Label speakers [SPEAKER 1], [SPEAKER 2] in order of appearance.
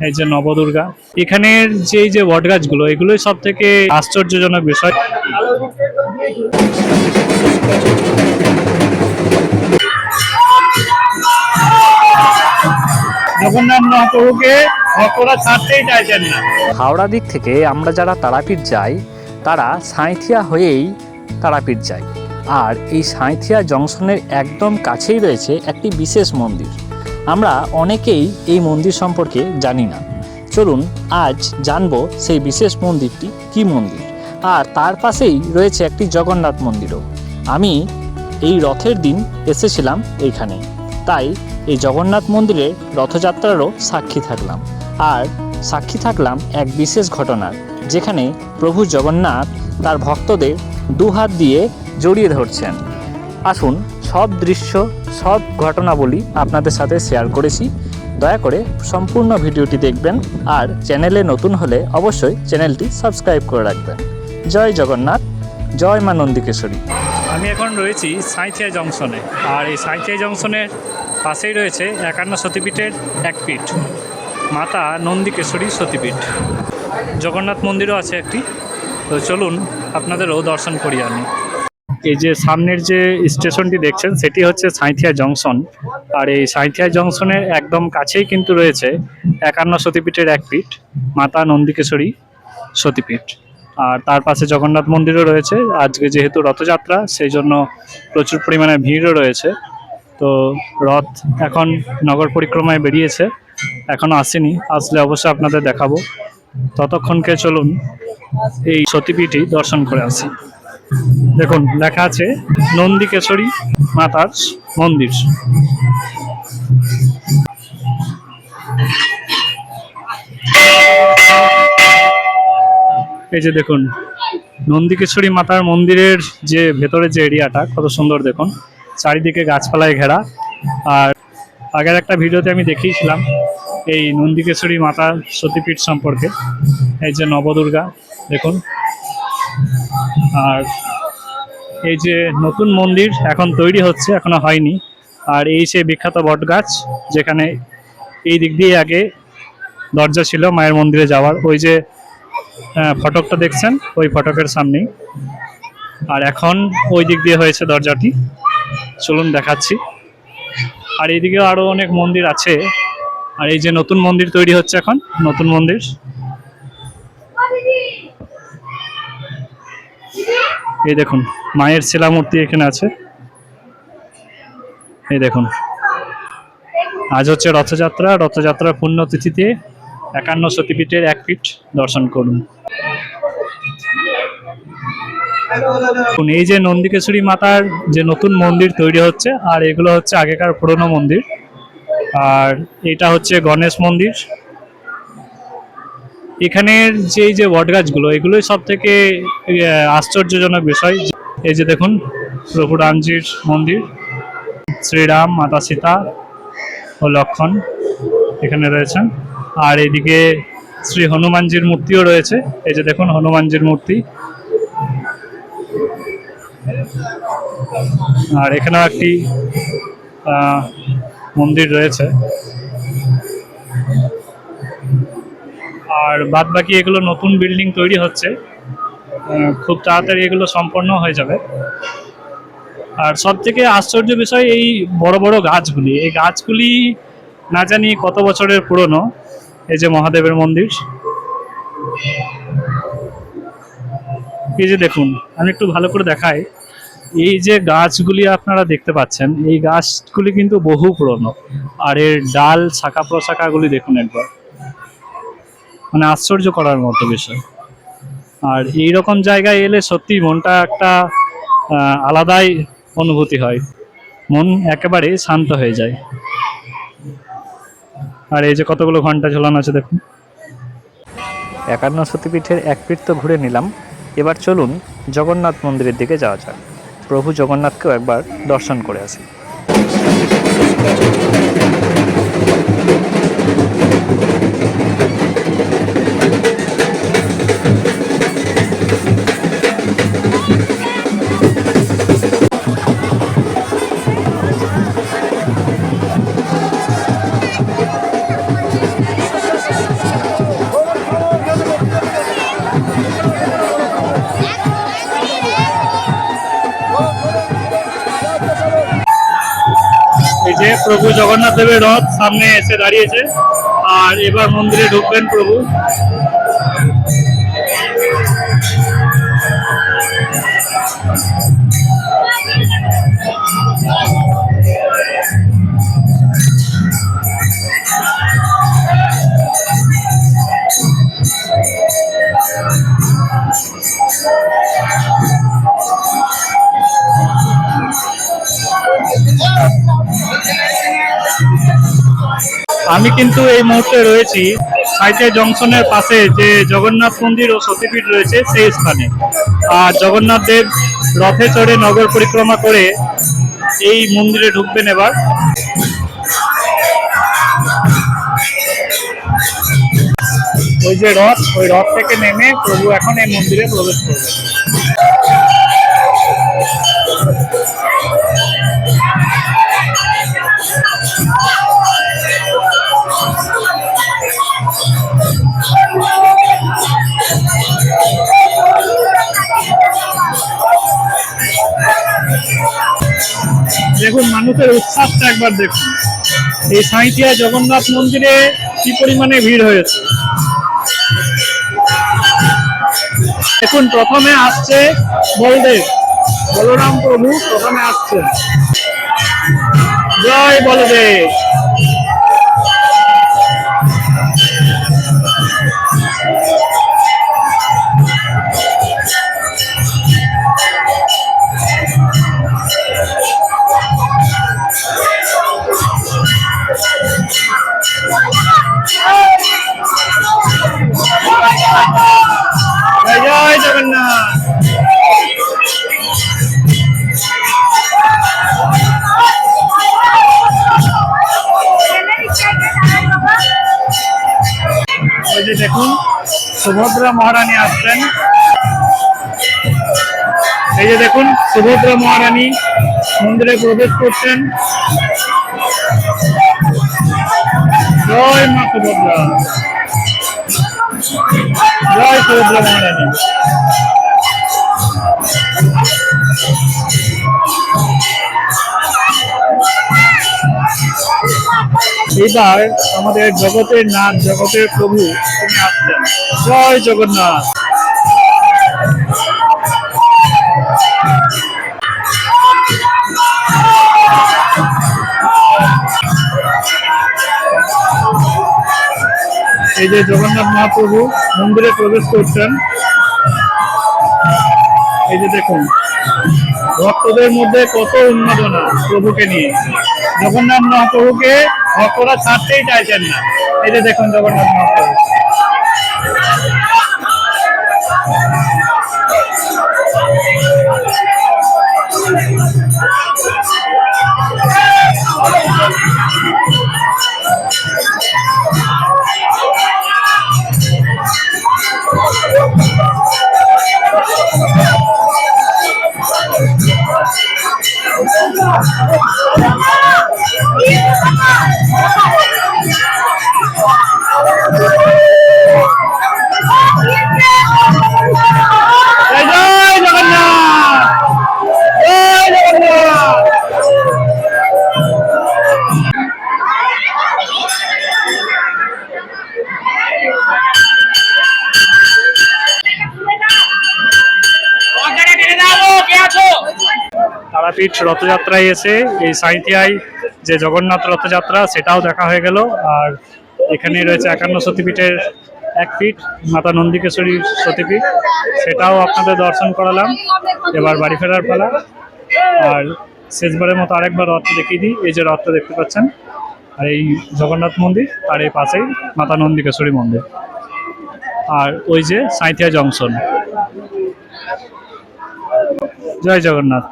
[SPEAKER 1] এই যে নবদুর্গা। এখানের যে বট গাছগুলো, এগুলোই সব থেকে আশ্চর্যজনক বিষয়। জগন্নাথ মহাপ্রভুকে ভক্তরা ছাড়তেই চাইছেন না।
[SPEAKER 2] হাওড়া দিক থেকে আমরা যারা তারাপীঠ যাই তারা সাঁইথিয়া হয়েই তারাপীঠ যাই। আর এই সাঁইথিয়া জংশনের একদম কাছেই রয়েছে একটি বিশেষ মন্দির। আমরা অনেকেই এই মন্দির সম্পর্কে জানি না। চলুন আজ জানবো সেই বিশেষ মন্দিরটি কি মন্দির। আর তার পাশেই রয়েছে একটি জগন্নাথ মন্দিরও। আমি এই রথের দিন এসেছিলাম এইখানে, তাই এই জগন্নাথ মন্দিরের রথযাত্রারও সাক্ষী থাকলাম। আর সাক্ষী থাকলাম এক বিশেষ ঘটনার, যেখানে প্রভু জগন্নাথ তার ভক্তদের দুহাত দিয়ে জড়িয়ে ধরছেন। আসুন সব দৃশ্য, সব ঘটনাবলী আপনাদের সাথে শেয়ার করেছি। দয়া করে সম্পূর্ণ ভিডিওটি দেখবেন, আর চ্যানেলে নতুন হলে অবশ্যই চ্যানেলটি সাবস্ক্রাইব করে রাখবেন। জয় জগন্নাথ, জয় মা নন্দিকেশ্বরী।
[SPEAKER 1] আমি এখন রয়েছি সাঁইথিয়া জংশনে, আর এই সাঁইথিয়া জংশনের পাশেই রয়েছে 51 সতীপীঠের এক পীঠ, মাতা নন্দিকেশ্বরী সতীপীঠ। জগন্নাথ মন্দিরও আছে একটি। তো চলুন আপনাদেরও দর্শন করি আমি। এই যে সামনের যে স্টেশনটি দেখছেন, সেটি হচ্ছে সাঁইথিয়া জংশন। আর এই সাঁইথিয়া জংশনের একদম কাছেই কিন্তু রয়েছে 51 সতীপীঠের এক পীঠ, মাতা নন্দিকেশ্বরী সতীপীঠ। আর তার পাশে জগন্নাথ মন্দিরও রয়েছে। আজকে যেহেতু রথযাত্রা, সেই জন্য প্রচুর পরিমাণে ভিড়ও রয়েছে। তো রথ এখন নগর পরিক্রমায় বেরিয়েছে, এখনও আসেনি। আসলে অবশ্যই আপনাদের দেখাবো। ততক্ষণকে চলুন এই সতীপীঠই দর্শন করে আসি। দেখুন, লেখা আছে নন্দিকেশ্বরী মাতার মন্দির। এই যে দেখুন, নন্দিকেশ্বরী মাতার মন্দিরের যে ভেতরে যে এরিয়াটা, কত সুন্দর দেখুন, চারিদিকে গাছপালায় ঘেরা। আর আগের একটা ভিডিওতে আমি দেখিয়েছিলাম এই নন্দিকেশ্বরী মাতার সতীপীঠ সম্পর্কে। এই যে নবদুর্গা দেখুন। আর এই যে নতুন মন্দির এখন তৈরি হচ্ছে, এখনো হয়নি। আর এই সে বিখ্যাত বট গাছ, যেখানে এই দিক দিয়ে আগে দরজা ছিল মায়ের মন্দিরে যাওয়ার। ওই যে ফটকটা দেখছেন, ওই ফটকের সামনেই। আর এখন ওই দিক দিয়ে হয়েছে দরজাটি। চলুন দেখাচ্ছি। আর এইদিকেও আরো অনেক মন্দির আছে। আর এই যে নতুন মন্দির তৈরি হচ্ছে এখন, নতুন মন্দির। এই দেখুন, মায়ের শিলা মূর্তি এখানে আছে। এই দেখুন, আজ হচ্ছে রথযাত্রা। রথযাত্রার পুণ্যতিথিতে 51 সতীপীঠের এক পীঠ দর্শন করুন। এই যে নন্দিকেশ্বরী মাতার যে নতুন মন্দির তৈরি হচ্ছে, আর এগুলো হচ্ছে আগেকার পুরনো মন্দির। আর এটা হচ্ছে গণেশ মন্দির। এখানের যে বট গাছগুলো, এগুলোই সব থেকে আশ্চর্যজনক বিষয়। এই যে দেখুন, প্রভু রামজির মন্দির, শ্রীরাম, মাতা সীতা ও লক্ষণ এখানে রয়েছেন। আর এইদিকে শ্রী হনুমানজির মূর্তিও রয়েছে। এই যে দেখুন, হনুমানজির মূর্তি। আর এখানেও একটি মন্দির রয়েছে। আর বাদ বাকি এগুলো নতুন বিল্ডিং তৈরি হচ্ছে, খুব তাড়াতাড়ি এগুলো সম্পন্ন হয়ে যাবে। আর সব থেকে আশ্চর্য বিষয় এই বড় বড় গাছগুলি। এই গাছগুলি না জানি কত বছরের পুরনো। এই যে মহাদেবের মন্দির। এই যে দেখুন, আমি একটু ভালো করে দেখাই। এই যে গাছগুলি আপনারা দেখতে পাচ্ছেন, এই গাছগুলি কিন্তু বহু পুরনো। আর এর ডাল, শাখা প্রশাখাগুলি দেখুন একবার, মানে আশ্চর্য করার মতো বিষয়। আর এইরকম জায়গায় এলে সত্যি মনটা একটা আলাদাই অনুভূতি হয়, মন একেবারে শান্ত হয়ে যায়। আর এই যে কতগুলো ঘন্টা ঝোলানো আছে দেখুন।
[SPEAKER 2] 51 সতীপীঠের এক পীঠ তো ঘুরে নিলাম, এবার চলুন জগন্নাথ মন্দিরের দিকে যাওয়া যাক। প্রভু জগন্নাথকেও একবার দর্শন করে আসি।
[SPEAKER 1] প্রভু জগন্নাথ দেবের রথ সামনে এসে দাঁড়িয়েছে, আর এবার মন্দিরে ঢুকবেন প্রভু। আমি কিন্তু এই মুহূর্তে রয়েছি সাঁইথিয়া জংশনের পাশে যে জগন্নাথ মন্দির ও সতীপীঠ রয়েছে সেই স্থানে। আর জগন্নাথ দেব রথে চড়ে নগর পরিক্রমা করে এই মন্দিরে ঢুকবেন এবার। ওই যে রথ, ওই রথ থেকে নেমে প্রভু এখন এই মন্দিরে প্রবেশ করবেন। দেখুন মানুষের উৎসাহটা একবার দেখুন, এই সাঁইথিয়া জগন্নাথ মন্দিরে কি পরিমাণে ভিড় হয়েছে। দেখুন প্রথমে আসছে বলদেব, বলরাম প্রভু প্রথমে আসছেন। জয় বলদেব। জয় জয় জগন্নাথ। ওই যে দেখুন সুভদ্রা মহারানী আসছেন। এই যে দেখুন সুভদ্রা মহারানী মন্দিরে প্রবেশ করছেন। জয় মা সুভদ্রা, জয় সুভদ্রা মহারানী। এইবার আমাদের জগতের নাথ, জগতের প্রভু তিনি আসছেন। জয় জগন্নাথ। এই যে জগন্নাথ মহাপ্রভু মন্দিরে প্রবেশ করছেন। এই যে দেখুন ভক্তদের মধ্যে কত উন্মাদনা প্রভুকে নিয়ে। জগন্নাথ মহাপ্রভুকে ভক্তরা ছাড়তেই চাইছেন না। এই যে দেখুন জগন্নাথ মহাপ্রভু। জয় জয় জগন্নাথ, জয় জগন্নাথ। তারাপীঠ রথযাত্রায় এসে এই সাঁইথিয়ায় যে জগন্নাথ রথযাত্রা সেটাও দেখা হয়ে গেল। আর এখানে রয়েছে 51 সতীপীঠের এক পীঠ মাতা নন্দিকেশ্বরী সতীপীঠ, সেটাও আপনাদের দর্শন করালাম। এবার বাড়ি ফেরার পালা। আর শেষবারের মতো আরেকবার রথটা দেখিয়ে দিই। এই যে রথটা দেখতে পাচ্ছেন, আর এই জগন্নাথ মন্দির, আর এই পাশেই মাতা নন্দিকেশ্বরী মন্দির, আর ওই যে সাঁইথিয়া জংশন। জয় জগন্নাথ।